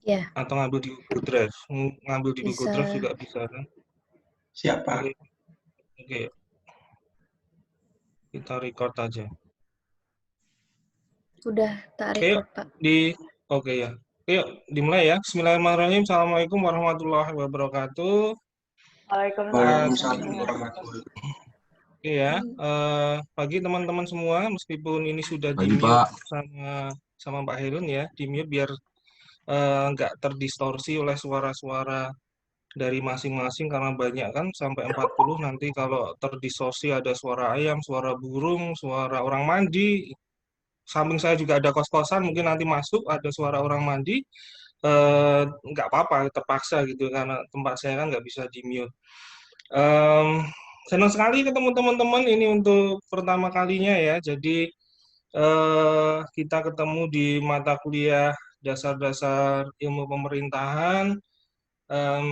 Iya, Atau ngambil di Google Drive. Ngambil di Google bisa. Drive juga bisa kan? Siapa? Oke, oke, kita record aja. Udah tak Oke, yuk, record, Pak. oke ya. Oke, yuk, dimulai ya. Bismillahirrahmanirrahim. Assalamualaikum warahmatullahi wabarakatuh. Waalaikumsalam Waalaikumsalam. warahmatullahi wabarakatuh. Oke ya, pagi teman-teman semua. Meskipun ini sudah di Pagi, mute Pak. sama Mbak Helun ya, di mute biar nggak terdistorsi oleh suara-suara dari masing-masing karena banyak kan sampai 40 nanti kalau terdistorsi ada suara ayam, suara burung, suara orang mandi. Samping saya juga ada kos-kosan, mungkin nanti masuk ada suara orang mandi, nggak apa-apa, terpaksa gitu karena tempat saya kan nggak bisa di mute. Senang sekali ketemu teman-teman ini untuk pertama kalinya ya. Jadi kita ketemu di mata kuliah dasar-dasar ilmu pemerintahan. Em,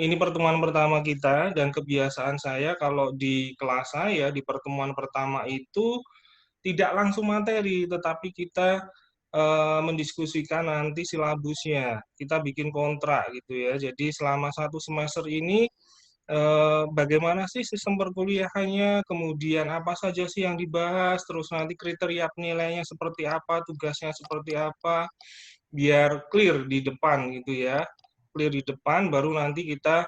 ini pertemuan pertama kita dan kebiasaan saya kalau di kelas saya di pertemuan pertama itu tidak langsung materi, tetapi kita mendiskusikan nanti silabusnya. Kita bikin kontrak gitu ya. Jadi selama 1 semester ini bagaimana sih sistem perkuliahannya, kemudian apa saja sih yang dibahas, terus nanti kriteria penilaiannya seperti apa, tugasnya seperti apa, biar clear di depan gitu ya. Clear di depan, baru nanti kita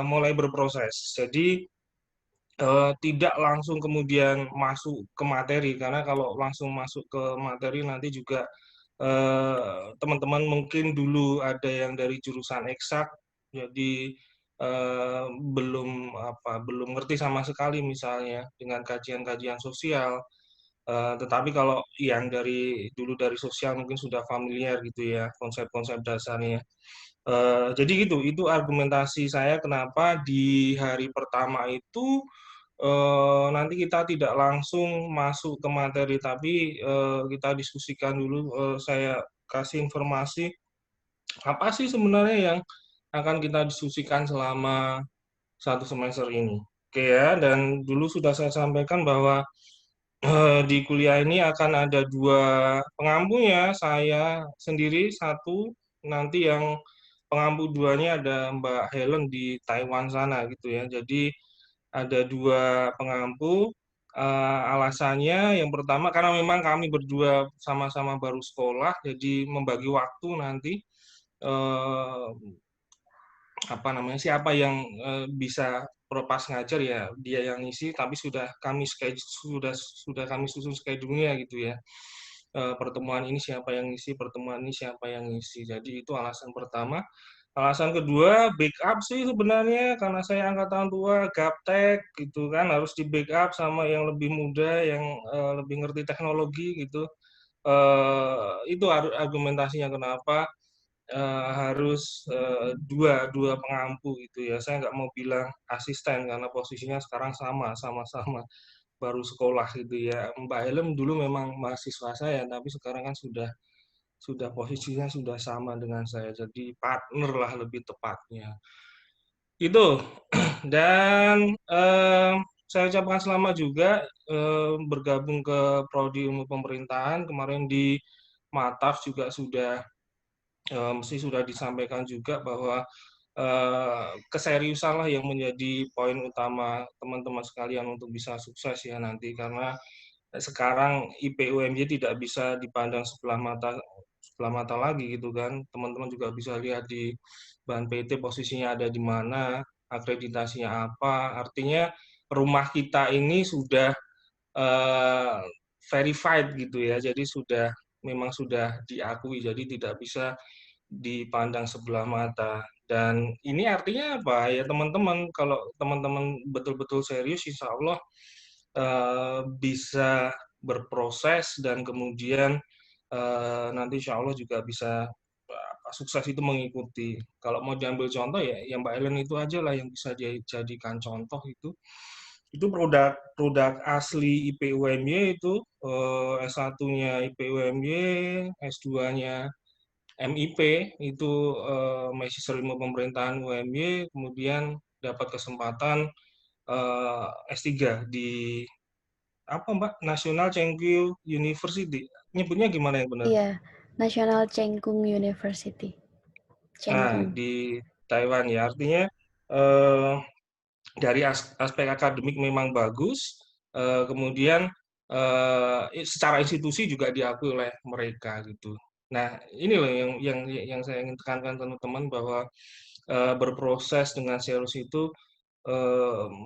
mulai berproses. Jadi tidak langsung kemudian masuk ke materi, karena kalau langsung masuk ke materi nanti juga teman-teman mungkin dulu ada yang dari jurusan eksak, jadi belum ngerti sama sekali misalnya dengan kajian-kajian sosial. Tetapi kalau yang dulu dari sosial mungkin sudah familiar gitu ya konsep-konsep dasarnya. Jadi gitu, itu argumentasi saya kenapa di hari pertama itu nanti kita tidak langsung masuk ke materi, tapi kita diskusikan dulu. Saya kasih informasi apa sih sebenarnya yang akan kita diskusikan selama 1 semester ini. Oke ya, dan dulu sudah saya sampaikan bahwa di kuliah ini akan ada 2 pengampunya, saya sendiri satu, nanti yang pengampu 2-nya ada Mbak Helen di Taiwan sana gitu ya. Jadi ada 2 pengampu. Alasannya yang pertama karena memang kami berdua sama-sama baru sekolah, jadi membagi waktu nanti eh, apa namanya siapa yang bisa pas ngajar ya dia yang ngisi, tapi sudah kami susun schedule-nya gitu ya. Pertemuan ini siapa yang ngisi, pertemuan ini siapa yang ngisi. Jadi itu alasan pertama. Alasan kedua, backup sih sebenarnya karena saya angkatan tua, gaptek gitu kan, harus di backup sama yang lebih muda, yang lebih ngerti teknologi gitu. Itu argumentasinya kenapa harus dua pengampu gitu ya. Saya nggak mau bilang asisten karena posisinya sekarang sama-sama baru sekolah gitu ya. Mbak Helm dulu memang mahasiswa saya, tapi sekarang kan sudah posisinya sudah sama dengan saya, jadi partner lah lebih tepatnya. Itu. Dan saya ucapkan selamat juga bergabung ke Prodi Ilmu Pemerintahan. Kemarin di Mataf juga mesti sudah disampaikan juga bahwa keseriusan lah yang menjadi poin utama teman-teman sekalian untuk bisa sukses ya nanti, karena sekarang IPUMY tidak bisa dipandang sebelah mata lagi gitu kan. Teman-teman juga bisa lihat di bahan PT posisinya ada di mana, akreditasinya apa. Artinya rumah kita ini sudah uh, verified gitu ya. Jadi memang sudah diakui, jadi tidak bisa dipandang sebelah mata. Dan ini artinya apa ya teman-teman, kalau teman-teman betul-betul serius insya Allah bisa berproses dan kemudian nanti insya Allah juga bisa sukses itu mengikuti. Kalau mau diambil contoh ya yang Mbak Ellen itu aja lah yang bisa dijadikan contoh itu. Itu produk asli IPUMY itu S1-nya IPUMY, S2-nya MIP itu mahasiswa ilmu pemerintahan UMY, kemudian dapat kesempatan S3 di apa Mbak National Chengkyu University. Nyebutnya gimana yang benar? Iya, National Cheng Kung University. Cheng Kung. di Taiwan ya. Artinya eh, dari aspek akademik memang bagus, kemudian secara institusi juga diakui oleh mereka gitu. Nah, ini loh yang saya ingin tekankan teman-teman bahwa berproses dengan serius itu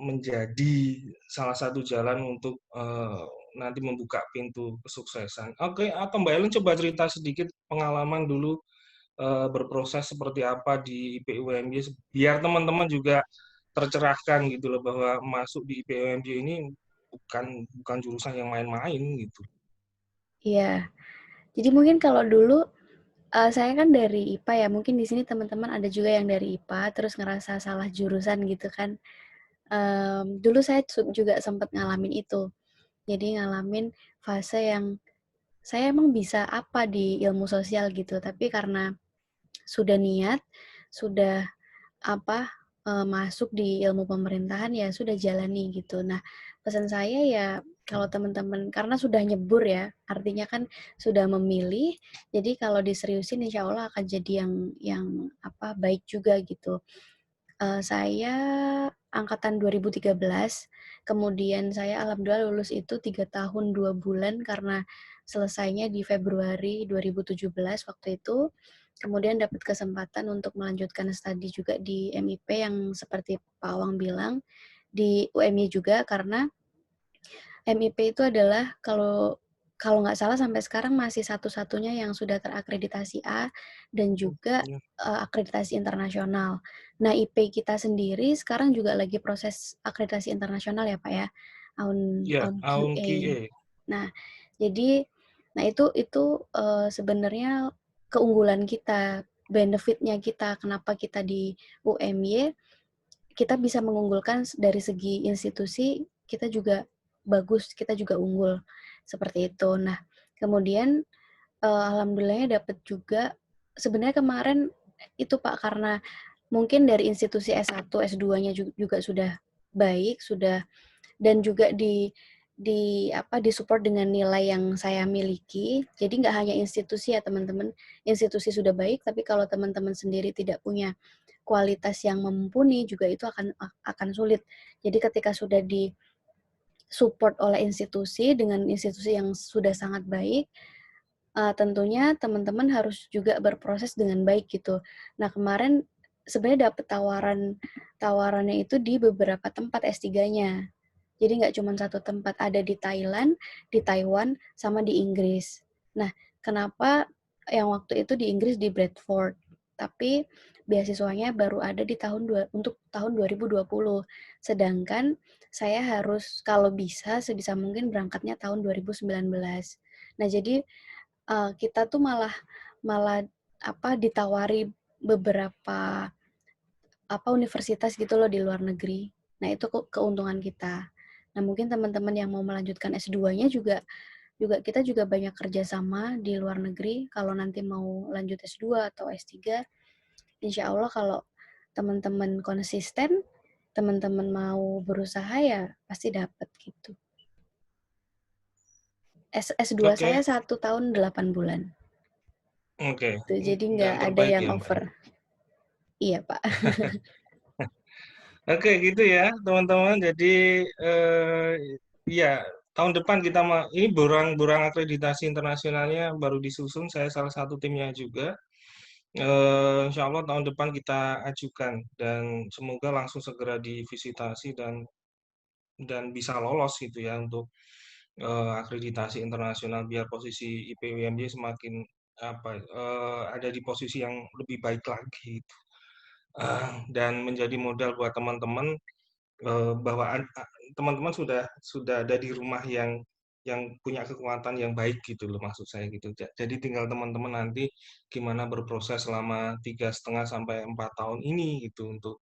menjadi salah satu jalan untuk nanti membuka pintu kesuksesan. Oke, apa Mbak Ellen coba cerita sedikit pengalaman dulu berproses seperti apa di IPUMY biar teman-teman juga tercerahkan gitu loh bahwa masuk di IPUMY ini bukan jurusan yang main-main gitu. Iya. Jadi mungkin kalau dulu saya kan dari IPA ya, mungkin di sini teman-teman ada juga yang dari IPA terus ngerasa salah jurusan gitu kan. Dulu saya juga sempat ngalamin itu. Jadi ngalamin fase yang saya emang bisa apa di ilmu sosial gitu, tapi karena sudah niat, sudah masuk di ilmu pemerintahan ya sudah jalani gitu. Nah, pesan saya ya kalau teman-teman karena sudah nyebur ya, artinya kan sudah memilih, jadi kalau diseriusin insya Allah akan jadi yang baik juga gitu. Saya angkatan 2013, kemudian saya alhamdulillah lulus itu 3 tahun 2 bulan karena selesainya di Februari 2017 waktu itu. Kemudian dapat kesempatan untuk melanjutkan studi juga di MIP yang seperti Pak Awang bilang, di UMY juga karena MIP itu adalah kalau nggak salah sampai sekarang masih satu-satunya yang sudah terakreditasi A dan juga akreditasi internasional. Nah, IP kita sendiri sekarang juga lagi proses akreditasi internasional ya, Pak ya. Ya, AUNQA. AUNQA. Nah, jadi itu sebenarnya keunggulan kita, benefitnya kita kenapa kita di UMY kita bisa mengunggulkan dari segi institusi, kita juga bagus, kita juga unggul seperti itu. Nah, kemudian alhamdulillahnya dapat juga sebenarnya kemarin itu Pak karena mungkin dari institusi S1, S2-nya juga sudah baik, sudah dan juga disupport dengan nilai yang saya miliki. Jadi nggak hanya institusi ya teman-teman, institusi sudah baik, tapi kalau teman-teman sendiri tidak punya kualitas yang mumpuni juga itu akan sulit. Jadi ketika sudah di support oleh institusi dengan institusi yang sudah sangat baik, tentunya teman-teman harus juga berproses dengan baik gitu. Nah kemarin sebenarnya dapat tawarannya itu di beberapa tempat S3-nya. Jadi nggak cuma satu tempat, ada di Thailand, di Taiwan, sama di Inggris. Nah, kenapa yang waktu itu di Inggris di Bradford, tapi beasiswanya baru ada untuk tahun 2020. Sedangkan saya harus kalau bisa sebisa mungkin berangkatnya tahun 2019. Nah, jadi kita tuh malah malah ditawari beberapa universitas gitu loh di luar negeri. Nah, itu keuntungan kita. Nah, mungkin teman-teman yang mau melanjutkan S2-nya juga kita juga banyak kerjasama di luar negeri. Kalau nanti mau lanjut S2 atau S3, insya Allah kalau teman-teman konsisten, teman-teman mau berusaha ya pasti dapat gitu. S2 Oke, saya 1 tahun 8 bulan. oke. Tuh, jadi nggak Yang ada terbaik yang ya, Mbak. over. Iya, Pak. Oke, gitu ya, teman-teman. Jadi, ya, tahun depan kita ini borang akreditasi internasionalnya baru disusun. Saya salah satu timnya juga. Insya Allah tahun depan kita ajukan dan semoga langsung segera divisitasi dan bisa lolos gitu ya untuk akreditasi internasional biar posisi IPWMJ semakin ada di posisi yang lebih baik lagi gitu. Dan menjadi modal buat teman-teman bahwa teman-teman sudah ada di rumah yang punya kekuatan yang baik gitu loh maksud saya gitu. Jadi tinggal teman-teman nanti gimana berproses selama 3,5 sampai 4 tahun ini gitu untuk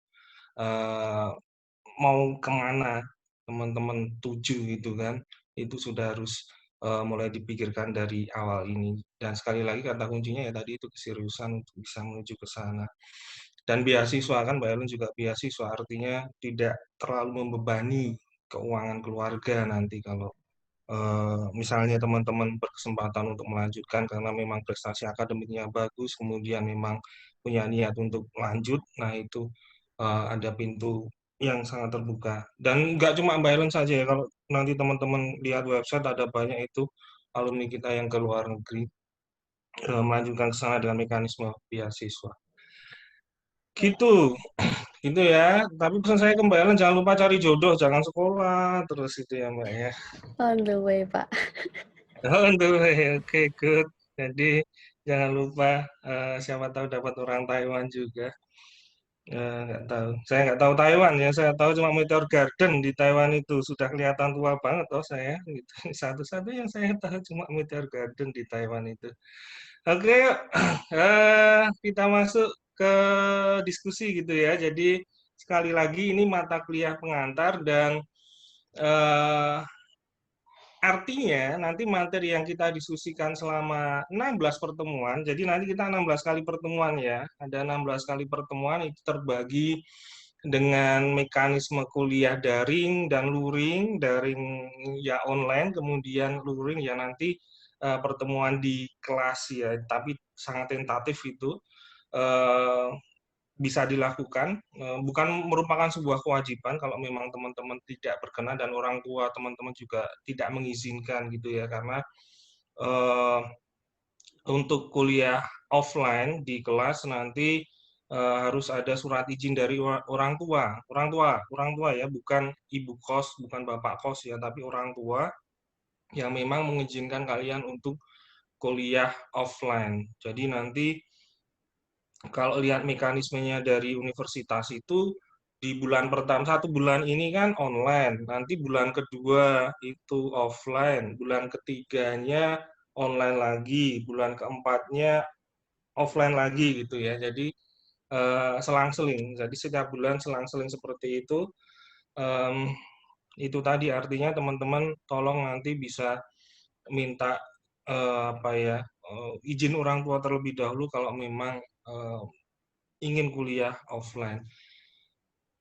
eh, mau kemana teman-teman tuju gitu kan itu sudah harus mulai dipikirkan dari awal ini dan sekali lagi kata kuncinya ya tadi itu keseriusan untuk bisa menuju ke sana dan beasiswa kan Mbak Ellen juga beasiswa artinya tidak terlalu membebani keuangan keluarga nanti kalau misalnya teman-teman berkesempatan untuk melanjutkan karena memang prestasi akademiknya bagus, kemudian memang punya niat untuk lanjut, nah itu ada pintu yang sangat terbuka. Dan nggak cuma Mbak Ellen saja ya, kalau nanti teman-teman lihat website ada banyak itu alumni kita yang ke luar negeri melanjutkan ke sana dengan mekanisme beasiswa. Gitu, gitu ya. Tapi pesan saya ke Mbak Ellen, jangan lupa cari jodoh, jangan sekolah terus itu ya Mbak ya. On the way, Pak. Oh, oke, good. Jadi jangan lupa siapa tahu dapat orang Taiwan juga. Nggak tahu. Saya nggak tahu Taiwan ya. Saya tahu cuma Meteor Garden di Taiwan itu sudah kelihatan tua banget oh saya. Gitu. Satu-satu yang saya tahu cuma Meteor Garden di Taiwan itu. Oke, yuk. Kita masuk ke diskusi gitu ya. Jadi sekali lagi ini mata kuliah pengantar dan eh, artinya nanti materi yang kita diskusikan selama 16 pertemuan, jadi nanti kita 16 kali pertemuan ya, ada 16 kali pertemuan itu terbagi dengan mekanisme kuliah daring dan luring, daring ya online, kemudian luring ya nanti pertemuan di kelas ya, tapi sangat tentatif itu. Bisa dilakukan, bukan merupakan sebuah kewajiban kalau memang teman-teman tidak berkenan dan orang tua teman-teman juga tidak mengizinkan gitu ya, karena untuk kuliah offline di kelas nanti harus ada surat izin dari orang tua ya, bukan ibu kos, bukan bapak kos ya, tapi orang tua yang memang mengizinkan kalian untuk kuliah offline. Jadi nanti kalau lihat mekanismenya dari universitas itu di bulan pertama 1 bulan ini kan online, nanti bulan kedua itu offline, bulan ketiganya online lagi, bulan keempatnya offline lagi gitu ya. Jadi selang-seling. Jadi setiap bulan selang-seling seperti itu. Itu tadi artinya teman-teman tolong nanti bisa minta apa ya izin orang tua terlebih dahulu kalau memang ingin kuliah offline.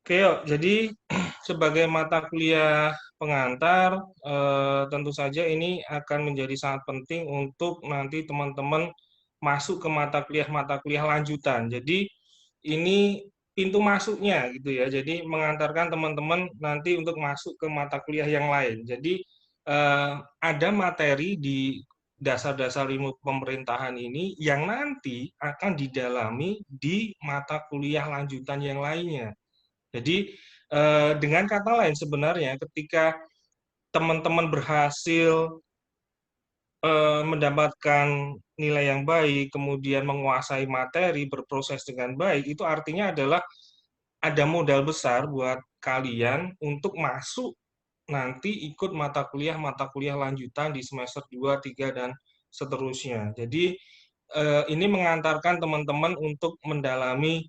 Oke, yuk. Jadi sebagai mata kuliah pengantar, tentu saja ini akan menjadi sangat penting untuk nanti teman-teman masuk ke mata kuliah lanjutan. Jadi ini pintu masuknya gitu ya. Jadi mengantarkan teman-teman nanti untuk masuk ke mata kuliah yang lain. Jadi ada materi di dasar-dasar ilmu pemerintahan ini yang nanti akan didalami di mata kuliah lanjutan yang lainnya. Jadi dengan kata lain sebenarnya ketika teman-teman berhasil mendapatkan nilai yang baik, kemudian menguasai materi, berproses dengan baik, itu artinya adalah ada modal besar buat kalian untuk masuk nanti ikut mata kuliah lanjutan di semester 2, 3, dan seterusnya. Jadi ini mengantarkan teman-teman untuk mendalami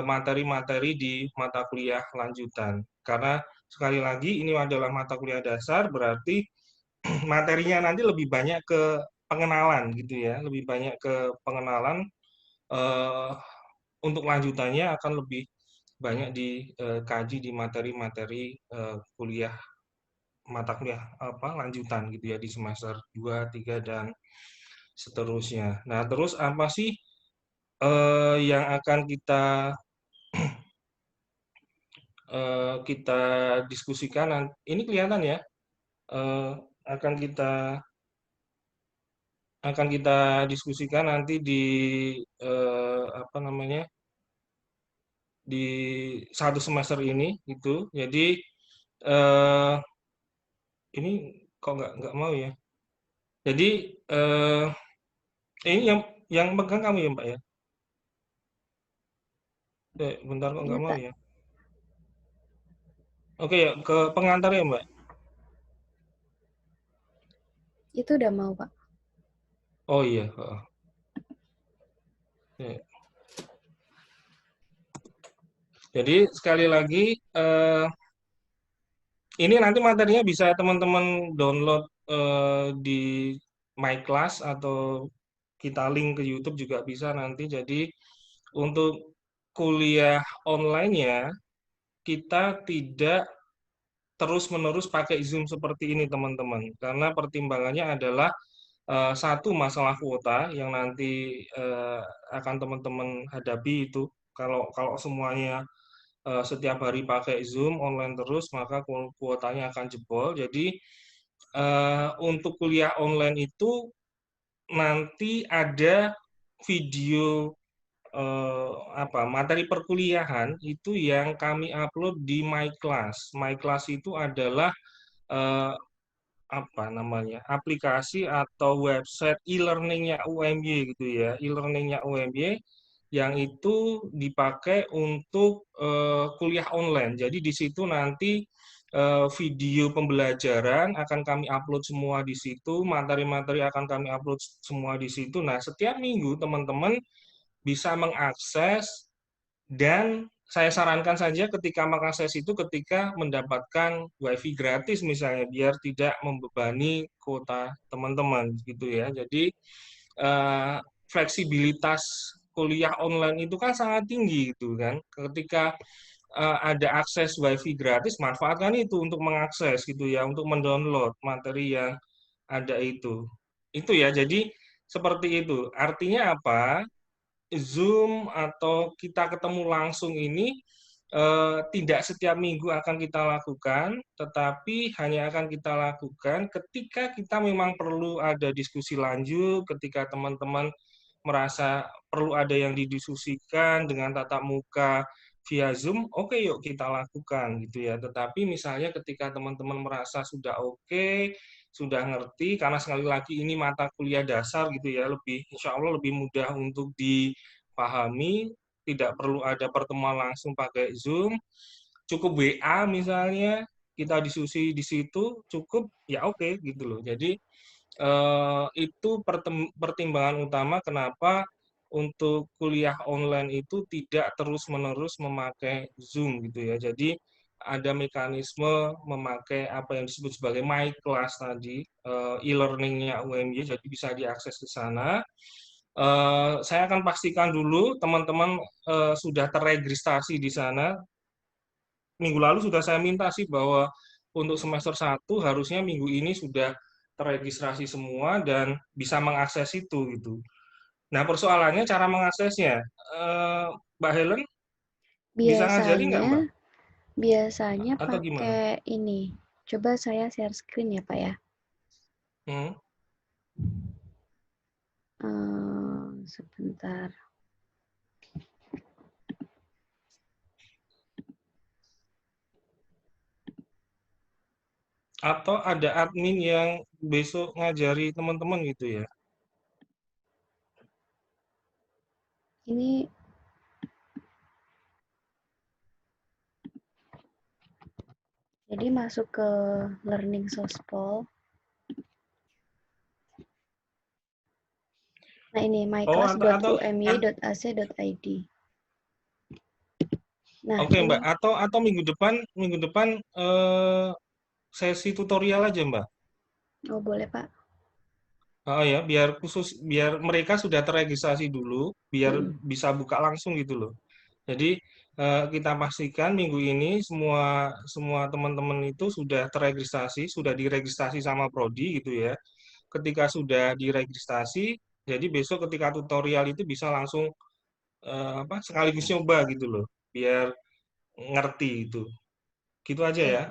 materi-materi di mata kuliah lanjutan. Karena sekali lagi ini adalah mata kuliah dasar, berarti materinya nanti lebih banyak ke pengenalan gitu ya, lebih banyak ke pengenalan. Untuk lanjutannya akan lebih banyak dikaji di materi-materi kuliah mata kuliah lanjutan gitu ya di semester 2, 3, dan seterusnya. Nah, terus apa sih yang akan kita diskusikan? Ini kelihatan ya, akan kita diskusikan nanti di apa namanya di 1 semester ini gitu. Jadi ini kok nggak mau ya. Jadi ini yang pegang kamu ya Mbak ya. Bentar kok Ini, nggak mau Pak. ya. Oke ya, ke pengantar ya Mbak. Itu udah mau, Pak. Oh iya. Jadi sekali lagi ini nanti materinya bisa teman-teman download di MyClass atau kita link ke YouTube juga bisa nanti. Jadi untuk kuliah online-nya kita tidak terus-menerus pakai Zoom seperti ini, teman-teman. Karena pertimbangannya adalah satu, masalah kuota yang nanti akan teman-teman hadapi itu. Kalau semuanya setiap hari pakai Zoom online terus, maka kuotanya akan jebol. Jadi untuk kuliah online itu nanti ada video materi perkuliahan itu yang kami upload di MyClass. MyClass itu adalah eh, aplikasi atau website e-learningnya UMY gitu ya, e-learningnya UMY yang itu dipakai untuk kuliah online. Jadi di situ nanti video pembelajaran akan kami upload semua di situ, materi-materi akan kami upload semua di situ. Nah, setiap minggu teman-teman bisa mengakses, dan saya sarankan saja ketika mengakses itu ketika mendapatkan WiFi gratis misalnya, biar tidak membebani kuota teman-teman gitu ya. Jadi fleksibilitas kuliah online itu kan sangat tinggi gitu kan. Ketika ada akses WiFi gratis, manfaatkan itu untuk mengakses gitu ya, untuk mendownload materi yang ada itu. Itu ya, jadi seperti itu. Artinya apa? Zoom atau kita ketemu langsung ini tidak setiap minggu akan kita lakukan, tetapi hanya akan kita lakukan ketika kita memang perlu ada diskusi lanjut, ketika teman-teman merasa perlu ada yang didiskusikan dengan tatap muka via Zoom, oke, yuk kita lakukan gitu ya. Tetapi misalnya ketika teman-teman merasa sudah oke, sudah ngerti, karena sekali lagi ini mata kuliah dasar gitu ya, insya Allah lebih mudah untuk dipahami, tidak perlu ada pertemuan langsung pakai Zoom, cukup WA misalnya, kita diskusi di situ, cukup, ya oke gitu loh. Jadi itu pertimbangan utama kenapa untuk kuliah online itu tidak terus-menerus memakai Zoom gitu ya. Jadi ada mekanisme memakai apa yang disebut sebagai MyClass tadi, e-learning-nya UMY, jadi bisa diakses di sana. Saya akan pastikan dulu teman-teman sudah terregistrasi di sana. Minggu lalu sudah saya minta sih bahwa untuk semester 1 harusnya minggu ini sudah terregistrasi semua dan bisa mengakses itu gitu. Nah, persoalannya cara mengaksesnya. Mbak Helen bisa ngajari nggak, Mbak? Biasanya Atau gimana? pakai ini. Coba saya share screen ya, Pak ya. Hmm. Sebentar. Atau ada admin yang besok ngajari teman-teman gitu ya? Ini jadi masuk ke Learning Sospol. Nah, ini myclass.umy.ac.id. Nah, Oke, ini, Mbak. Atau minggu depan sesi tutorial aja, Mbak. oh boleh Pak. Oh ya, biar mereka sudah terregistrasi dulu, biar bisa buka langsung gitu loh. Jadi kita pastikan minggu ini semua teman-teman itu sudah terregistrasi, sudah diregistrasi sama Prodi gitu ya. Ketika sudah diregistrasi, jadi besok ketika tutorial itu bisa langsung sekaligus nyoba gitu loh, biar ngerti itu. Gitu aja ya,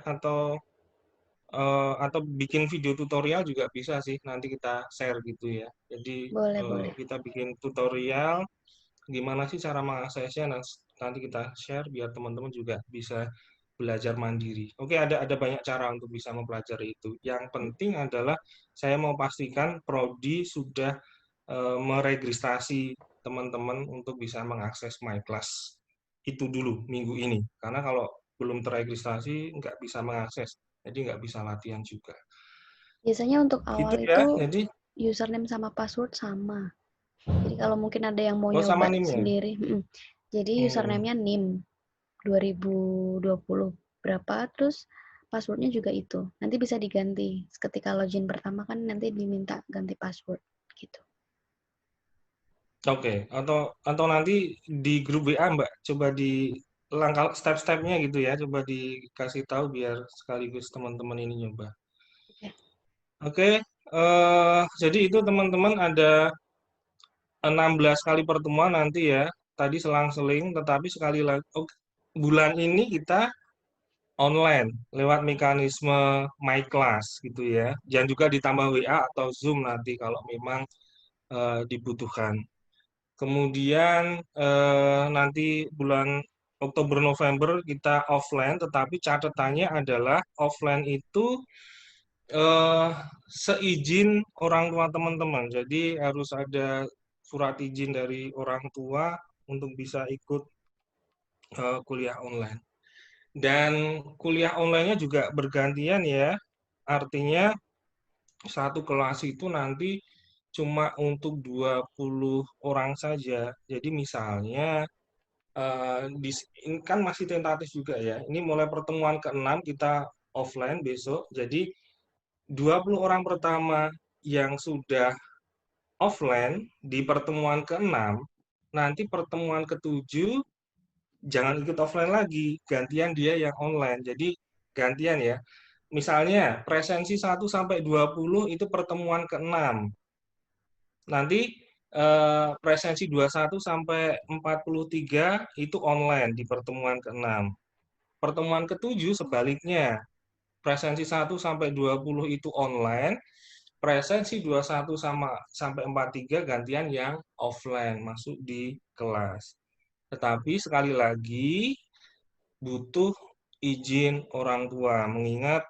atau bikin video tutorial juga bisa sih, nanti kita share gitu ya. Jadi Boleh. kita bikin tutorial gimana sih cara mengaksesnya, nanti kita share biar teman-teman juga bisa belajar mandiri. Oke, ada banyak cara untuk bisa mempelajari itu. Yang penting adalah saya mau pastikan Prodi sudah meregistrasi teman-teman untuk bisa mengakses MyClass itu dulu minggu ini. Karena kalau belum terregistrasi nggak bisa mengakses, jadi nggak bisa latihan juga. Biasanya untuk Gitu awal ya, itu jadi username sama password sama. Jadi kalau mungkin ada yang mau sama nyoba NIM-nya. sendiri, jadi username-nya NIM 2020 berapa, terus passwordnya juga itu. Nanti bisa diganti. Ketika login pertama kan nanti diminta ganti password gitu. Oke, atau nanti di grup WA Mbak, coba di langkah step-stepnya gitu ya, coba dikasih tahu biar sekaligus teman-teman ini nyoba. Oke, jadi itu teman-teman ada 16 kali pertemuan nanti ya. Tadi selang-seling, tetapi sekali lagi bulan ini kita online lewat mekanisme My Class gitu ya. Dan juga ditambah WA atau Zoom nanti kalau memang dibutuhkan. Kemudian nanti bulan Oktober November kita offline, tetapi catatannya adalah offline itu seizin orang tua teman-teman. Jadi harus ada surat izin dari orang tua untuk bisa ikut kuliah online. Dan kuliah online-nya juga bergantian ya. Artinya satu kelas itu nanti cuma untuk 20 orang saja. Jadi misalnya ini kan masih tentatif juga ya. Ini mulai pertemuan ke-6 kita offline besok. Jadi 20 orang pertama yang sudah offline di pertemuan ke-6, nanti pertemuan ke-7 jangan ikut offline lagi, gantian dia yang online. Jadi gantian ya. Misalnya presensi 1 sampai 20 itu pertemuan ke-6. Nanti presensi 21 sampai 43 itu online di pertemuan ke-6. Pertemuan ke-7 sebaliknya. Presensi 1 sampai 20 itu online, presensi 21 sampai 43 gantian yang offline masuk di kelas. Tetapi sekali lagi butuh izin orang tua, mengingat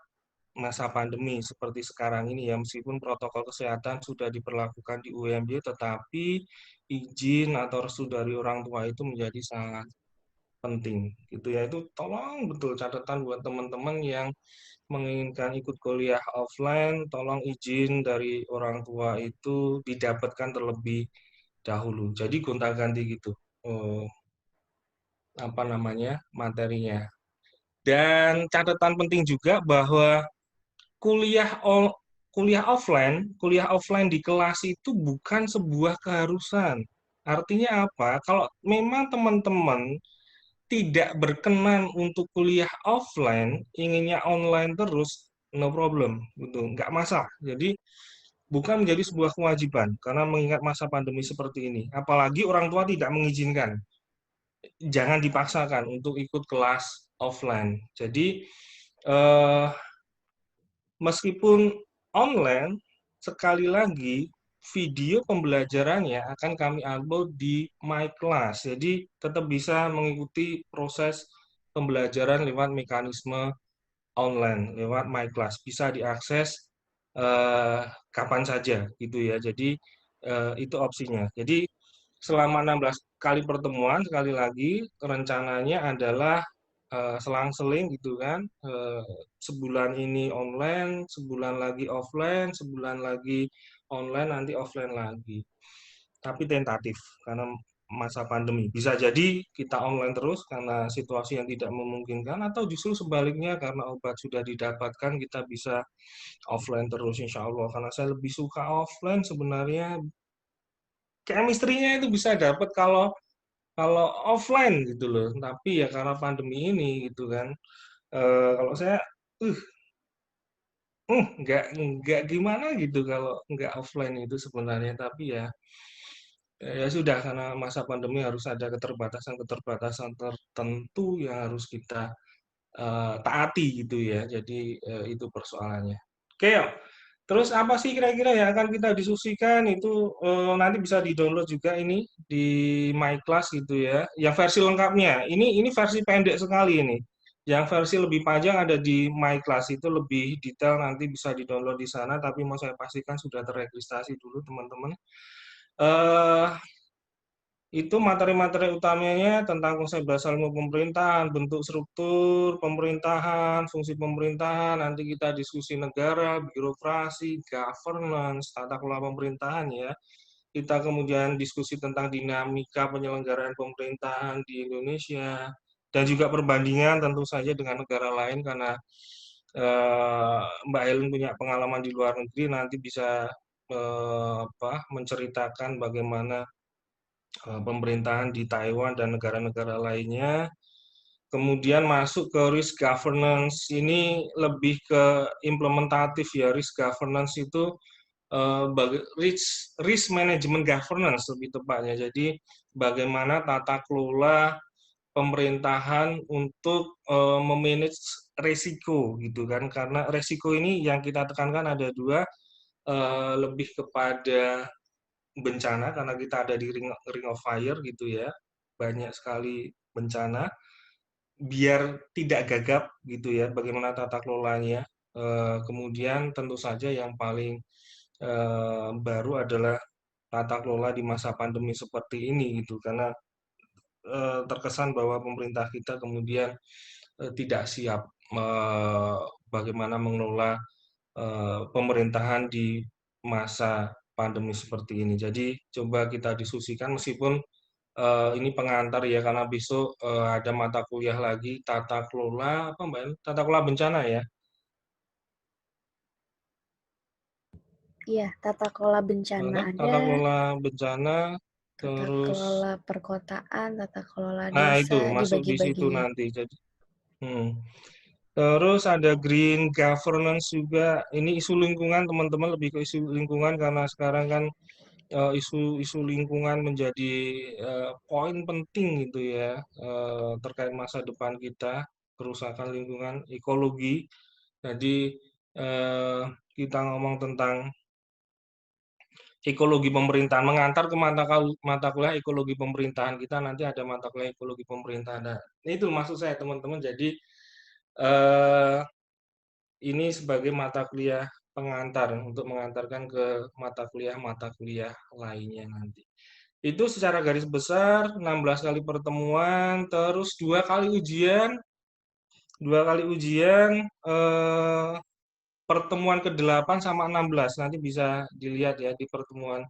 masa pandemi seperti sekarang ini ya, meskipun protokol kesehatan sudah diberlakukan di UMY, tetapi izin atau restu dari orang tua itu menjadi sangat penting gitu ya. Itu tolong betul catatan buat teman-teman yang menginginkan ikut kuliah offline, tolong izin dari orang tua itu didapatkan terlebih dahulu. Jadi gonta-ganti gitu, apa namanya, materinya. Dan catatan penting juga bahwa kuliah offline di kelas itu bukan sebuah keharusan. Artinya apa? Kalau memang teman-teman tidak berkenan untuk kuliah offline, inginnya online terus, no problem, gitu, nggak masalah. Jadi bukan menjadi sebuah kewajiban, karena mengingat masa pandemi seperti ini. Apalagi orang tua tidak mengizinkan, jangan dipaksakan untuk ikut kelas offline. Jadi eh, meskipun online, sekali lagi video pembelajarannya akan kami upload di My Class. Jadi tetap bisa mengikuti proses pembelajaran lewat mekanisme online, lewat My Class. Bisa diakses kapan saja gitu ya. Jadi itu opsinya. Jadi selama 16 kali pertemuan, sekali lagi rencananya adalah selang-seling gitu kan, sebulan ini online, sebulan lagi offline, sebulan lagi online, nanti offline lagi. Tapi tentatif karena masa pandemi. Bisa jadi kita online terus karena situasi yang tidak memungkinkan, atau justru sebaliknya karena obat sudah didapatkan kita bisa offline terus insya Allah. Karena saya lebih suka offline sebenarnya, chemistry-nya itu bisa dapat kalau kalau offline gitu loh. Tapi ya karena pandemi ini gitu kan, kalau saya uh nggak gimana gitu kalau nggak offline itu sebenarnya. Tapi ya ya sudah, karena masa pandemi harus ada keterbatasan-keterbatasan tertentu yang harus kita taati gitu ya. Jadi itu persoalannya. Oke, yuk. Terus apa sih kira-kira yang akan kita diskusikan itu, nanti bisa di-download juga ini di My Class gitu ya. Yang versi lengkapnya. Ini versi pendek sekali ini. Yang versi lebih panjang ada di My Class, itu lebih detail, nanti bisa di-download di sana, tapi mau saya pastikan sudah terregistrasi dulu teman-teman. Eh itu materi-materi utamanya tentang konsep dasar ilmu pemerintahan, bentuk struktur pemerintahan, fungsi pemerintahan, nanti kita diskusi negara, birokrasi, governance, tata kelola pemerintahan ya. Kita kemudian diskusi tentang dinamika penyelenggaraan pemerintahan di Indonesia, dan juga perbandingan tentu saja dengan negara lain, karena Mbak Helen punya pengalaman di luar negeri, nanti bisa menceritakan bagaimana pemerintahan di Taiwan dan negara-negara lainnya. Kemudian masuk ke risk governance, ini lebih ke implementatif ya. Risk governance itu risk management governance lebih tepatnya. Jadi bagaimana tata kelola pemerintahan untuk memanage resiko gitu kan, karena resiko ini yang kita tekankan ada dua, lebih kepada bencana karena kita ada di ring of fire gitu ya, banyak sekali bencana, biar tidak gagap gitu ya, bagaimana tata kelolanya. Kemudian tentu saja yang paling baru adalah tata kelola di masa pandemi seperti ini gitu, karena terkesan bahwa pemerintah kita kemudian tidak siap bagaimana mengelola pemerintahan di masa pandemi seperti ini. Jadi coba kita diskusikan meskipun ini pengantar ya, karena besok ada mata kuliah lagi tata kelola apa Mbak? Tata kelola bencana ya. Iya, tata kelola bencana ada, Tata kelola bencana, tata terus kelola perkotaan, tata kelola nah desa itu masuk di situ dibagi-bagi. nanti. Jadi terus ada green governance juga. Ini isu lingkungan teman-teman, lebih ke isu lingkungan karena sekarang kan isu-isu lingkungan menjadi poin penting gitu ya, terkait masa depan kita, kerusakan lingkungan, ekologi. Jadi kita ngomong tentang ekologi pemerintahan, mengantar ke mata kuliah ekologi pemerintahan kita, nanti ada mata kuliah ekologi pemerintahan. Nah, itu maksud saya teman-teman. Jadi ini sebagai mata kuliah pengantar untuk mengantarkan ke mata kuliah lainnya nanti. Itu secara garis besar 16 kali pertemuan, terus 2 kali ujian pertemuan ke-8 sama 16. Nanti bisa dilihat ya di pertemuan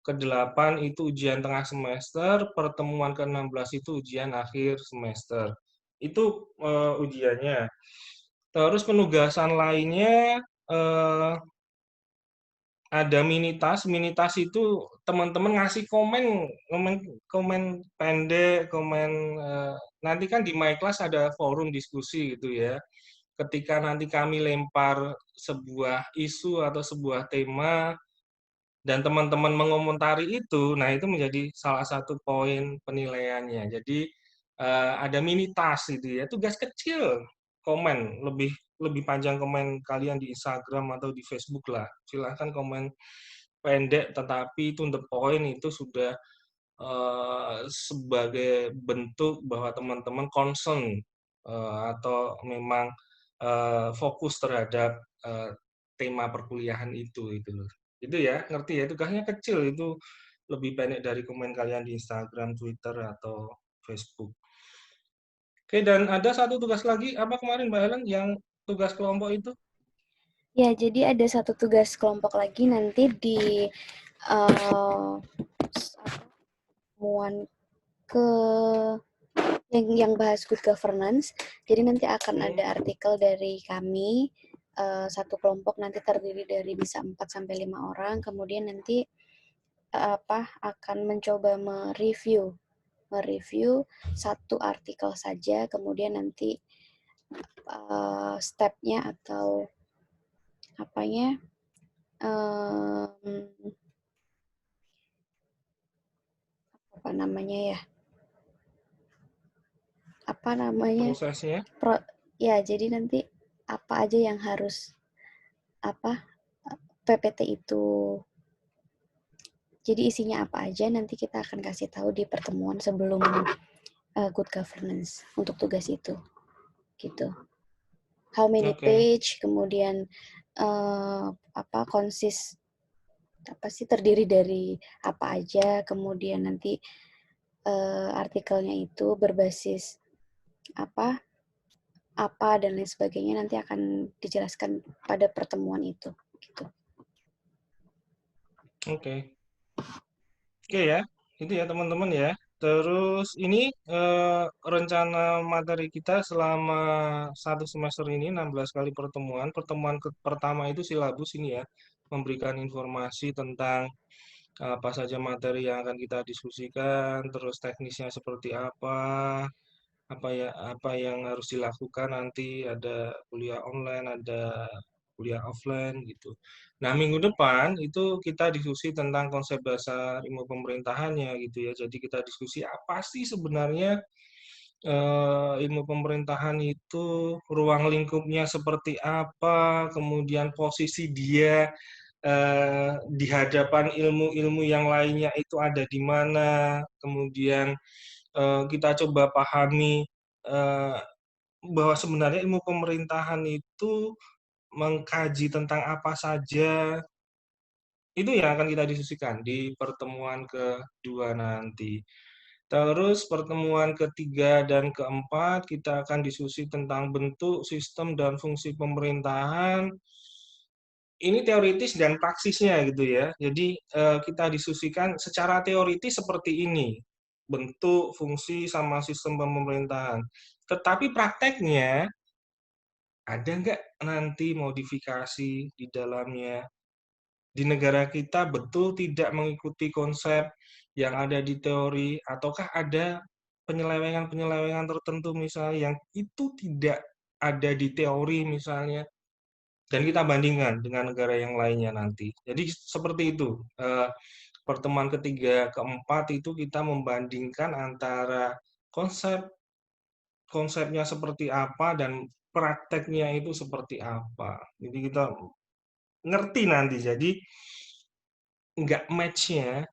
ke-8 itu ujian tengah semester, pertemuan ke-16 itu ujian akhir semester. Itu ujiannya. Terus penugasan lainnya ada mini task itu teman-teman ngasih komen pendek, nanti kan di My Class ada forum diskusi gitu ya. Ketika nanti kami lempar sebuah isu atau sebuah tema dan teman-teman mengomentari itu, nah itu menjadi salah satu poin penilaiannya. Jadi ada mini task gitu ya, tugas kecil, komen lebih panjang komen kalian di Instagram atau di Facebook lah. Silahkan komen pendek, tetapi itu the point, itu sudah sebagai bentuk bahwa teman-teman concern atau memang fokus terhadap tema perkuliahan itu loh. Itu ya, ngerti ya, tugasnya kecil, itu lebih pendek dari komen kalian di Instagram, Twitter, atau Facebook. Oke, dan ada satu tugas lagi, apa kemarin Mbak Helen, yang tugas kelompok itu? Ya, jadi ada satu tugas kelompok lagi nanti di pertemuan ke yang bahas good governance. Jadi nanti akan ada artikel dari kami, satu kelompok nanti terdiri dari bisa 4 sampai 5 orang. Kemudian nanti akan mencoba mereview satu artikel saja, kemudian nanti step-nya atau apanya apa namanya Prosesnya? Ya, jadi nanti apa aja yang harus PPT itu, jadi isinya apa aja nanti kita akan kasih tahu di pertemuan sebelum good governance untuk tugas itu gitu. How many page, kemudian terdiri dari apa aja, kemudian nanti artikelnya itu berbasis apa dan lain sebagainya, nanti akan dijelaskan pada pertemuan itu gitu. Oke ya, itu ya teman-teman ya. Terus ini rencana materi kita selama 1 semester ini 16 kali pertemuan. Pertemuan pertama itu silabus ini ya, memberikan informasi tentang apa saja materi yang akan kita diskusikan, terus teknisnya seperti apa, apa yang harus dilakukan nanti, ada kuliah online, ada kuliah offline gitu. Nah, minggu depan itu kita diskusi tentang konsep dasar ilmu pemerintahannya gitu ya. Jadi kita diskusi apa sih sebenarnya ilmu pemerintahan itu, ruang lingkupnya seperti apa, kemudian posisi dia di hadapan ilmu-ilmu yang lainnya itu ada di mana, kemudian kita coba pahami eh, bahwa sebenarnya ilmu pemerintahan itu mengkaji tentang apa saja, itu yang akan kita diskusikan di pertemuan kedua nanti. Terus pertemuan ketiga dan keempat kita akan diskusi tentang bentuk, sistem, dan fungsi pemerintahan. Ini teoritis dan praksisnya gitu ya. Jadi kita diskusikan secara teoritis seperti ini, bentuk, fungsi, sama sistem pemerintahan. Tetapi prakteknya ada nggak nanti modifikasi di dalamnya? Di negara kita betul tidak mengikuti konsep yang ada di teori, ataukah ada penyelewengan-penyelewengan tertentu misalnya yang itu tidak ada di teori misalnya, dan kita bandingkan dengan negara yang lainnya nanti. Jadi seperti itu. Pertemuan ketiga, keempat itu kita membandingkan antara konsep konsepnya seperti apa dan prakteknya itu seperti apa. Jadi kita ngerti nanti. Jadi nggak match-nya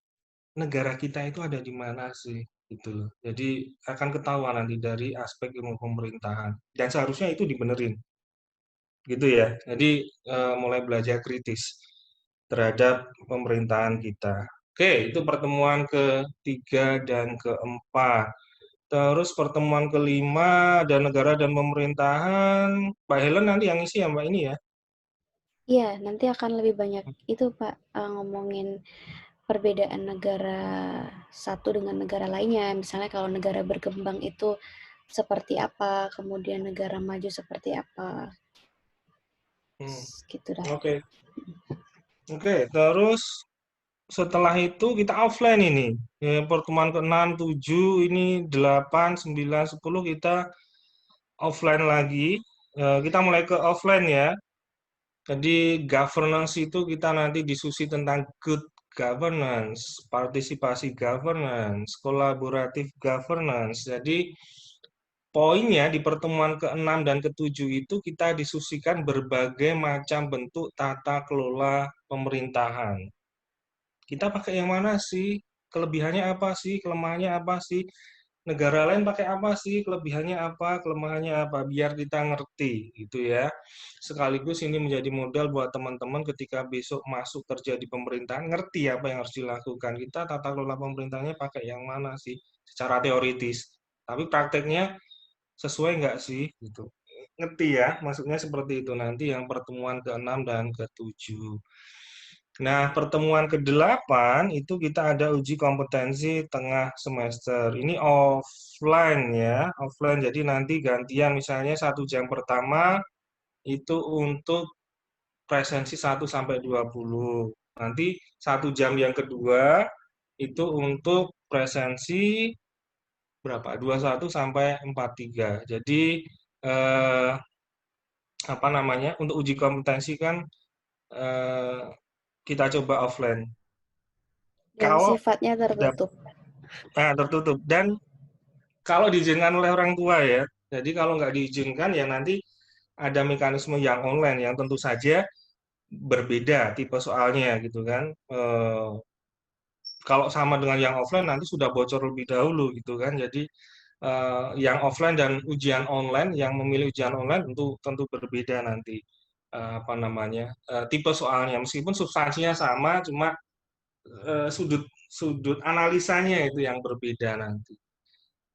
negara kita itu ada di mana sih gitu loh. Jadi akan ketahuan nanti dari aspek ilmu pemerintahan dan seharusnya itu dibenerin gitu ya. Jadi mulai belajar kritis terhadap pemerintahan kita. Oke, itu pertemuan ketiga dan keempat. Terus pertemuan kelima ada negara dan pemerintahan. Pak Helen nanti yang isi ya Mbak ini ya. Iya, nanti akan lebih banyak itu Pak, ngomongin perbedaan negara satu dengan negara lainnya. Misalnya kalau negara berkembang itu seperti apa, kemudian negara maju seperti apa, Hmm, gitu dah. Oke, oke. Terus setelah itu kita offline ini. Ya, pertemuan ke-6, 7, ini 8, 9, 10 kita offline lagi. Kita mulai ke offline ya. Jadi governance itu kita nanti diskusi tentang good governance, partisipasi governance, kolaboratif governance. Jadi poinnya di pertemuan ke-6 dan ke-7 itu kita diskusikan berbagai macam bentuk tata kelola pemerintahan. Kita pakai yang mana sih? Kelebihannya apa sih? Kelemahannya apa sih? Negara lain pakai apa sih? Kelebihannya apa? Kelemahannya apa? Biar kita ngerti gitu ya. Sekaligus ini menjadi modal buat teman-teman ketika besok masuk kerja di pemerintahan, ngerti apa yang harus dilakukan. Kita tata kelola pemerintahnya pakai yang mana sih? Secara teoritis. Tapi prakteknya sesuai nggak sih? Gitu. Ngerti ya? Maksudnya seperti itu nanti yang pertemuan ke-6 dan ke-7. Nah, pertemuan ke-8 itu kita ada uji kompetensi tengah semester. Ini offline ya, offline. Jadi nanti gantian misalnya 1 jam pertama itu untuk presensi 1 sampai 20. Nanti 1 jam yang kedua itu untuk presensi berapa? 21 sampai 43. Jadi eh, apa namanya? Untuk uji kompetensi kan eh, kita coba offline. Dan Kalau sifatnya tertutup. tertutup dan kalau diizinkan oleh orang tua ya. Jadi kalau nggak diizinkan ya nanti ada mekanisme yang online yang tentu saja berbeda tipe soalnya gitu kan. Kalau sama dengan yang offline nanti sudah bocor lebih dahulu gitu kan. Jadi yang offline dan ujian online, yang memilih ujian online tentu tentu berbeda nanti apa namanya tipe soalnya. Meskipun substansinya sama, cuma sudut sudut analisanya itu yang berbeda nanti.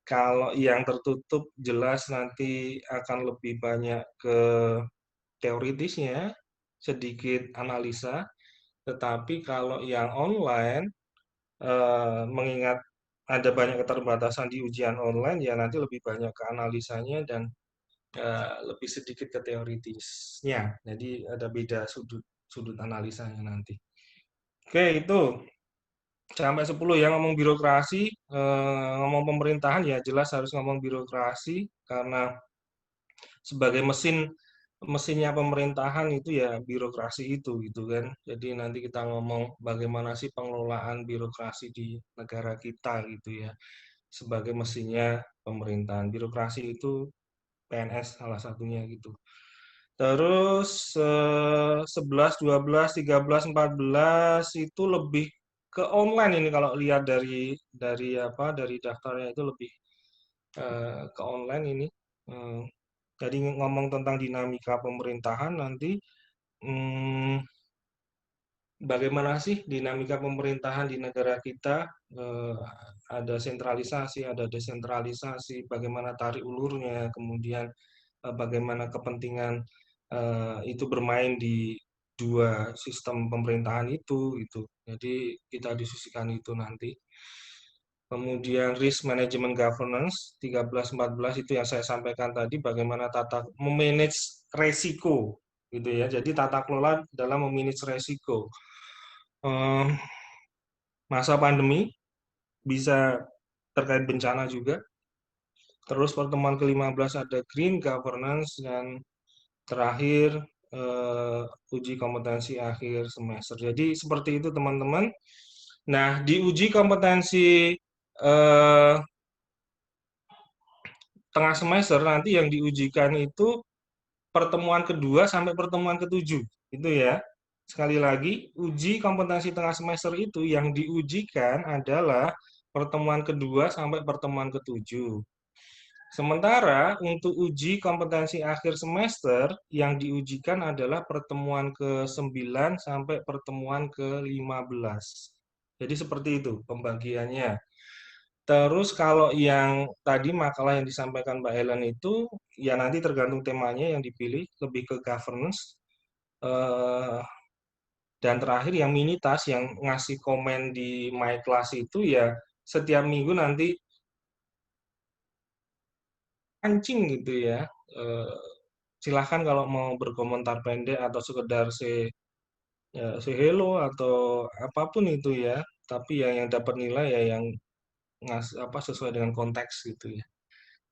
Kalau yang tertutup jelas nanti akan lebih banyak ke teoritisnya, sedikit analisa, tetapi kalau yang online, mengingat ada banyak keterbatasan di ujian online, ya nanti lebih banyak ke analisanya dan lebih sedikit ke teoritisnya. Jadi ada beda sudut sudut analisanya nanti. Oke, itu. sampai 10 ya ngomong birokrasi, ngomong pemerintahan ya jelas harus ngomong birokrasi karena sebagai mesinnya pemerintahan itu ya birokrasi itu gitu kan. Jadi nanti kita ngomong bagaimana sih pengelolaan birokrasi di negara kita gitu ya. Sebagai mesinnya pemerintahan. Birokrasi itu PNS salah satunya gitu. Terus 11, 12, 13, 14 itu lebih ke online ini kalau lihat dari daftarnya itu lebih ke online ini. Eh, jadi ngomong tentang dinamika pemerintahan nanti, bagaimana sih dinamika pemerintahan di negara kita? Ada sentralisasi, ada desentralisasi, bagaimana tarik ulurnya, kemudian bagaimana kepentingan itu bermain di dua sistem pemerintahan itu, gitu. Jadi kita diskusikan itu nanti. Kemudian risk management governance 13-14 itu yang saya sampaikan tadi bagaimana tata memanage resiko gitu ya. Jadi tata kelola dalam memanage resiko. Masa pandemi bisa terkait bencana juga. Terus pertemuan ke-15 ada green governance dan terakhir uji kompetensi akhir semester. Jadi seperti itu teman-teman. Nah, di uji kompetensi tengah semester nanti yang diujikan itu pertemuan kedua sampai pertemuan ketujuh, itu ya. Sekali lagi, uji kompetensi tengah semester itu yang diujikan adalah pertemuan kedua sampai pertemuan ketujuh. Sementara untuk uji kompetensi akhir semester yang diujikan adalah pertemuan ke-9 sampai pertemuan ke-15. Jadi seperti itu pembagiannya. Terus kalau yang tadi makalah yang disampaikan Mbak Helen itu, ya nanti tergantung temanya yang dipilih, lebih ke governance. Dan terakhir yang mini task yang ngasih komen di My Class itu ya setiap minggu nanti pancing gitu ya. Silahkan kalau mau berkomentar pendek atau sekedar say hello atau apapun itu ya. Tapi yang dapat nilai ya yang sesuai dengan konteks gitu ya.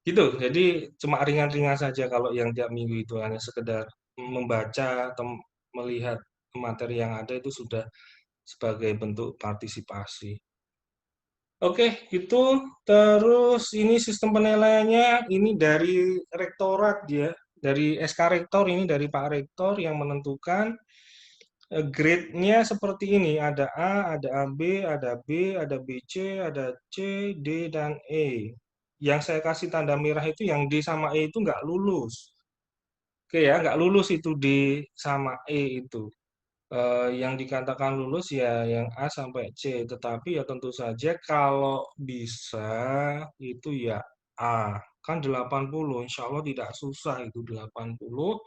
Gitu, jadi cuma ringan-ringan saja kalau yang tiap minggu itu hanya sekedar membaca atau melihat materi yang ada itu sudah sebagai bentuk partisipasi. Oke, itu terus ini sistem penilaiannya ini dari rektorat ya, dari SK Rektor ini dari Pak Rektor yang menentukan grade-nya seperti ini, ada A, ada AB, ada B, ada BC, ada C, D, dan E. Yang saya kasih tanda merah itu yang D sama E itu nggak lulus. Oke ya, nggak lulus itu D sama E itu. Yang dikatakan lulus ya yang A sampai C, tetapi ya tentu saja kalau bisa itu ya A. Kan 80, insya Allah tidak susah itu 80.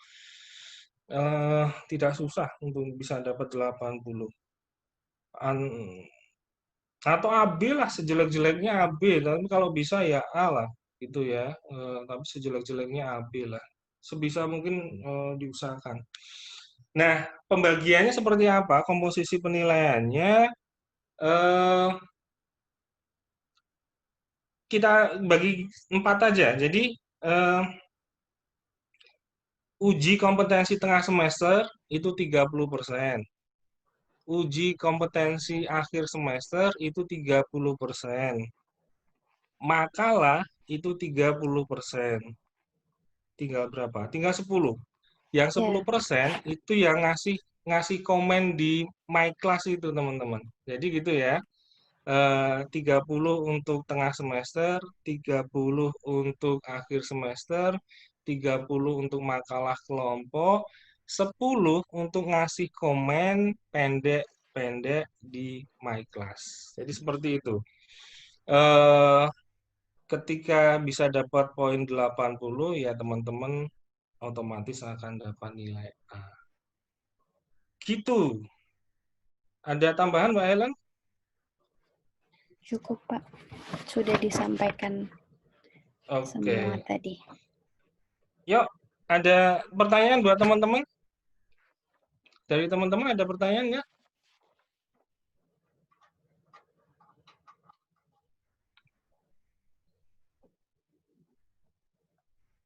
Tidak susah untuk bisa dapat 80. Atau AB lah, sejelek-jeleknya AB, tapi kalau bisa ya A lah, gitu ya. Tapi sejelek-jeleknya AB lah. Sebisa mungkin diusahakan. Nah, pembagiannya seperti apa? Komposisi penilaiannya, eh, kita bagi 4 aja. Jadi, uji kompetensi tengah semester itu 30%. Uji kompetensi akhir semester itu 30%. Makalah itu 30%. Tinggal berapa? Tinggal 10. Yang 10% itu yang ngasih komen di My Class itu, teman-teman. Jadi gitu ya. 30 untuk tengah semester, 30 untuk akhir semester, 30 untuk makalah kelompok, 10 untuk ngasih komen pendek-pendek di My Class. Jadi seperti itu. Ketika bisa dapat poin 80, ya teman-teman otomatis akan dapat nilai A. Gitu. Ada tambahan, Mbak Helen? Cukup, Pak. Sudah disampaikan semua Oke. tadi. Yuk, ada pertanyaan buat teman-teman? Dari teman-teman ada pertanyaan nggak?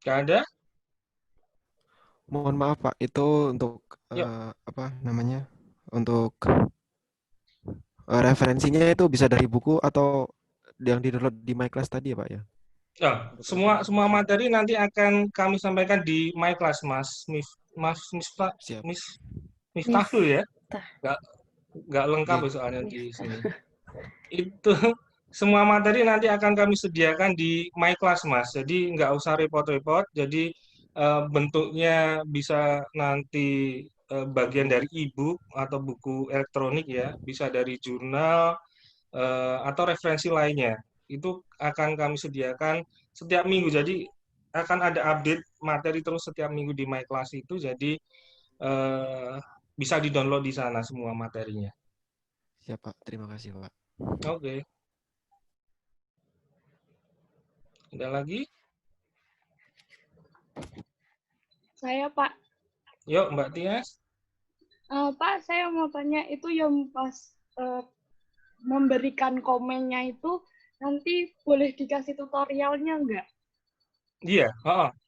Nggak ada? Mohon maaf Pak, itu untuk Yuk. apa namanya? Untuk referensinya itu bisa dari buku atau yang di-download di My Class tadi ya Pak ya? Nah, Untuk semua referensinya. materi nanti akan kami sampaikan di My Class, Mas Miftah, Siap. Miftah dulu ya. Miftah. Nggak lengkap Oke. soalnya di Miftah. sini. Itu semua materi nanti akan kami sediakan di My Class, Mas. Jadi nggak usah repot-repot. Jadi bentuknya bisa nanti bagian dari e-book atau buku elektronik ya, bisa dari jurnal atau referensi lainnya. Itu akan kami sediakan setiap minggu. Jadi akan ada update materi terus setiap minggu di My Class itu. Jadi bisa di-download di sana semua materinya. Siap Pak, terima kasih Pak. Oke. Ada lagi? Saya Pak. Yuk, Mbak Tias. Pak, saya mau tanya itu yang pas memberikan komennya itu nanti boleh dikasih tutorialnya nggak? Iya,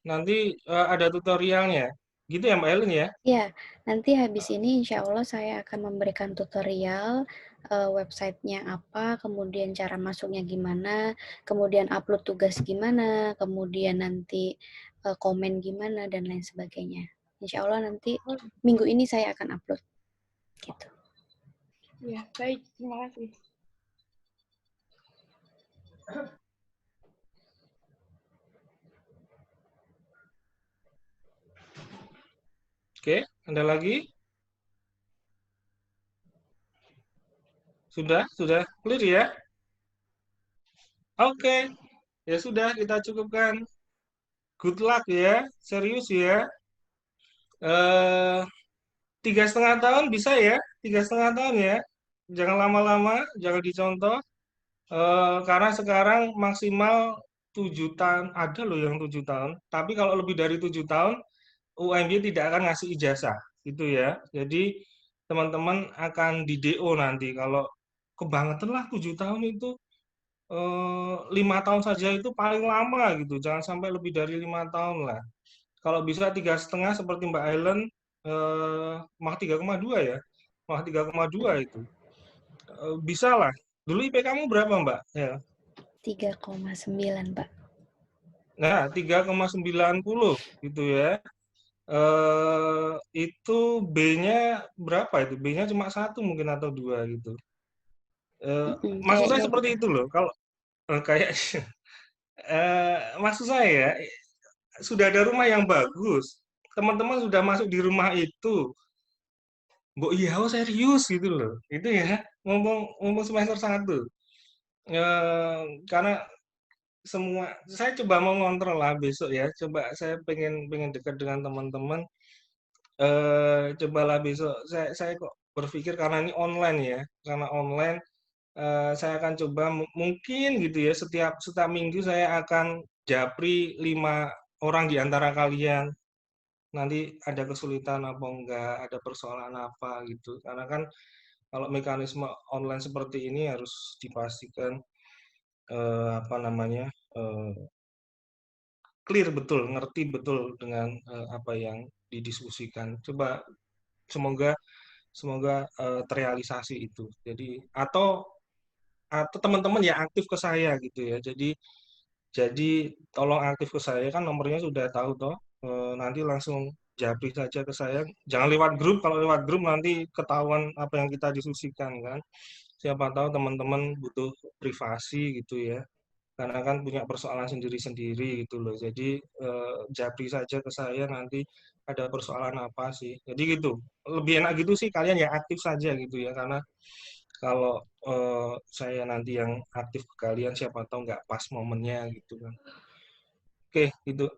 nanti ada tutorialnya. Gitu ya Mbak Ellen ya? Ya, nanti habis ini insya Allah saya akan memberikan tutorial websitenya apa, kemudian cara masuknya gimana, kemudian upload tugas gimana, kemudian nanti komen gimana, dan lain sebagainya. Insya Allah nanti minggu ini saya akan upload. Gitu. Ya, baik. Terima kasih. Oke, ada lagi? Sudah clear ya? Oke, ya sudah kita cukupkan. Good luck ya, serius ya. 3,5 tahun bisa ya, 3,5 tahun ya. Jangan lama-lama, jangan dicontoh. Karena sekarang maksimal 7 tahun, ada loh yang 7 tahun. Tapi kalau lebih dari 7 tahun, UMY tidak akan ngasih ijazah, gitu ya. Jadi teman-teman akan di DO nanti. Kalau kebangetan lah 7 tahun itu, 5 tahun saja itu paling lama gitu. Jangan sampai lebih dari 5 tahun lah. Kalau bisa 3,5 seperti Mbak Ellen, malah 3,2 ya, malah 3,2 itu. Bisa lah. Dulu IP kamu berapa Mbak? Ya. 3,9, Pak. Nah, 3,90 gitu ya. Itu B-nya berapa itu? B-nya cuma 1 mungkin atau 2 gitu. Maksud saya Kayaknya seperti gitu. itu loh. Kalau kayak maksud saya sudah ada rumah yang bagus. Teman-teman sudah masuk di rumah itu. Mbok iya serius gitu loh. Itu ya, ngomong semester 1. Karena saya coba mau ngontrol lah besok ya. Coba saya pengen dekat dengan teman-teman. Cobalah besok saya kok berpikir karena ini online ya, karena online saya akan coba mungkin gitu ya setiap minggu saya akan japri 5 orang di antara kalian. Nanti ada kesulitan apa enggak, ada persoalan apa gitu. Karena kan kalau mekanisme online seperti ini harus dipastikan apa namanya clear betul, ngerti betul dengan apa yang didiskusikan. Coba semoga terrealisasi itu. Jadi atau teman-teman yang aktif ke saya gitu ya. Jadi tolong aktif ke saya, kan nomornya sudah tahu toh. Nanti langsung japri saja ke saya. Jangan lewat grup, kalau lewat grup nanti ketahuan apa yang kita diskusikan kan. Siapa tahu teman-teman butuh privasi gitu ya. Karena kan punya persoalan sendiri-sendiri gitu loh. Jadi japri saja ke saya nanti ada persoalan apa sih. Jadi gitu. Lebih enak gitu sih kalian yang aktif saja gitu ya. Karena kalau saya nanti yang aktif ke kalian siapa tahu nggak pas momennya gitu kan. Oke, gitu.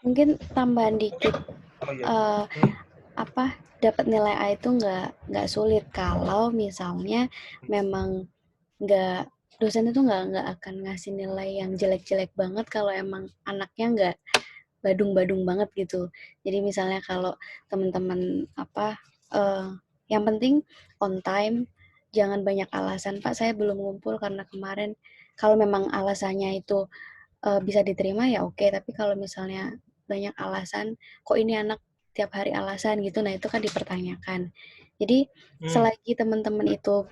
Mungkin tambahan dikit. Oh iya. Dapat nilai A itu nggak sulit kalau misalnya memang dosen itu nggak akan ngasih nilai yang jelek-jelek banget kalau emang anaknya nggak badung-badung banget gitu. Jadi misalnya kalau teman-teman yang penting on time, jangan banyak alasan, Pak saya belum ngumpul karena kemarin. Kalau memang alasannya itu bisa diterima ya oke, tapi kalau misalnya banyak alasan, kok ini anak tiap hari alasan gitu, nah itu kan dipertanyakan. Jadi selagi teman-teman itu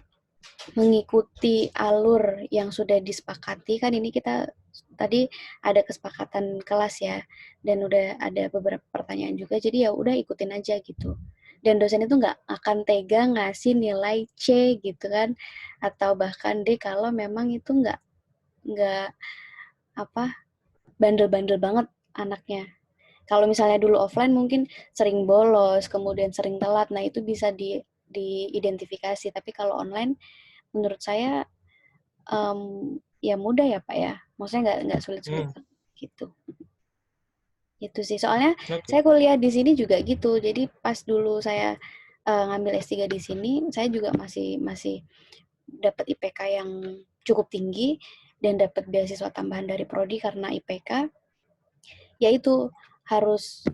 mengikuti alur yang sudah disepakati, kan ini kita tadi ada kesepakatan kelas ya, dan udah ada beberapa pertanyaan juga, jadi ya udah ikutin aja gitu. Dan dosen itu nggak akan tega ngasih nilai C gitu kan, atau bahkan D kalau memang itu nggak bandel-bandel banget anaknya. Kalau misalnya dulu offline mungkin sering bolos, kemudian sering telat, nah itu bisa diidentifikasi. Tapi kalau online, menurut saya ya mudah ya Pak ya. Maksudnya nggak sulit-sulit gitu. Itu sih. Soalnya saya kuliah di sini juga gitu. Jadi pas dulu saya ngambil S3 di sini, saya juga masih dapat IPK yang cukup tinggi dan dapat beasiswa tambahan dari prodi karena IPK. Yaitu harus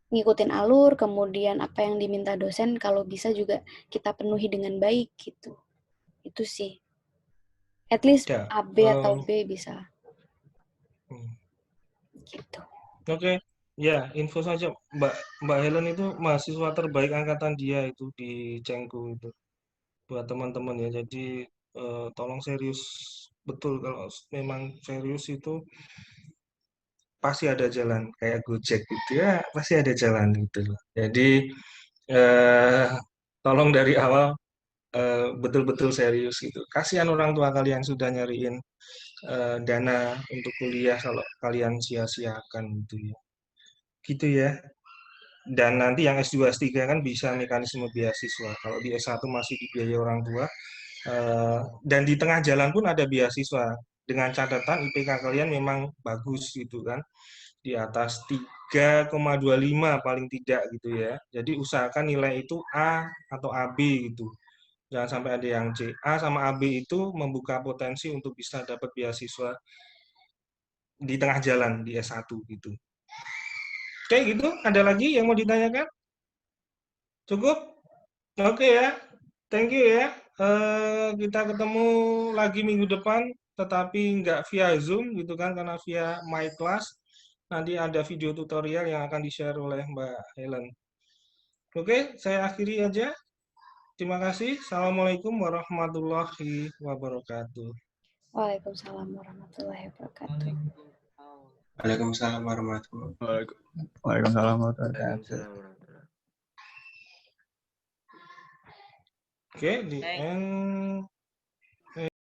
ngikutin alur, kemudian apa yang diminta dosen kalau bisa juga kita penuhi dengan baik gitu. Itu sih. At least Ya, A, B atau B bisa. Gitu. Oke. Ya, info saja Mbak Helen itu mahasiswa terbaik angkatan dia itu di Cengku itu. Buat teman-teman ya. Jadi tolong serius betul, kalau memang serius itu pasti ada jalan, kayak Gojek gitu ya, pasti ada jalan gitu loh. Jadi tolong dari awal betul-betul serius gitu. Kasihan orang tua kalian sudah nyariin dana untuk kuliah kalau kalian sia-siakan gitu ya. Gitu ya. Dan nanti yang S2, S3 kan bisa mekanisme beasiswa. Kalau di S1 masih dibiayai orang tua. Dan di tengah jalan pun ada beasiswa. Dengan catatan IPK kalian memang bagus gitu kan. Di atas 3,25 paling tidak gitu ya. Jadi usahakan nilai itu A atau AB gitu. Jangan sampai ada yang C. A sama AB itu membuka potensi untuk bisa dapat beasiswa di tengah jalan di S1 gitu. Oke gitu, ada lagi yang mau ditanyakan? Cukup? Oke ya, thank you ya. Kita ketemu lagi minggu depan, tetapi nggak via Zoom gitu kan, karena via My Class. Nanti ada video tutorial yang akan di-share oleh Mbak Helen. Oke, saya akhiri aja. Terima kasih. Assalamualaikum warahmatullahi wabarakatuh. Waalaikumsalam warahmatullahi wabarakatuh. Waalaikumsalam warahmatullahi wabarakatuh. Waalaikumsalam warahmatullahi wabarakatuh. Oke, di end.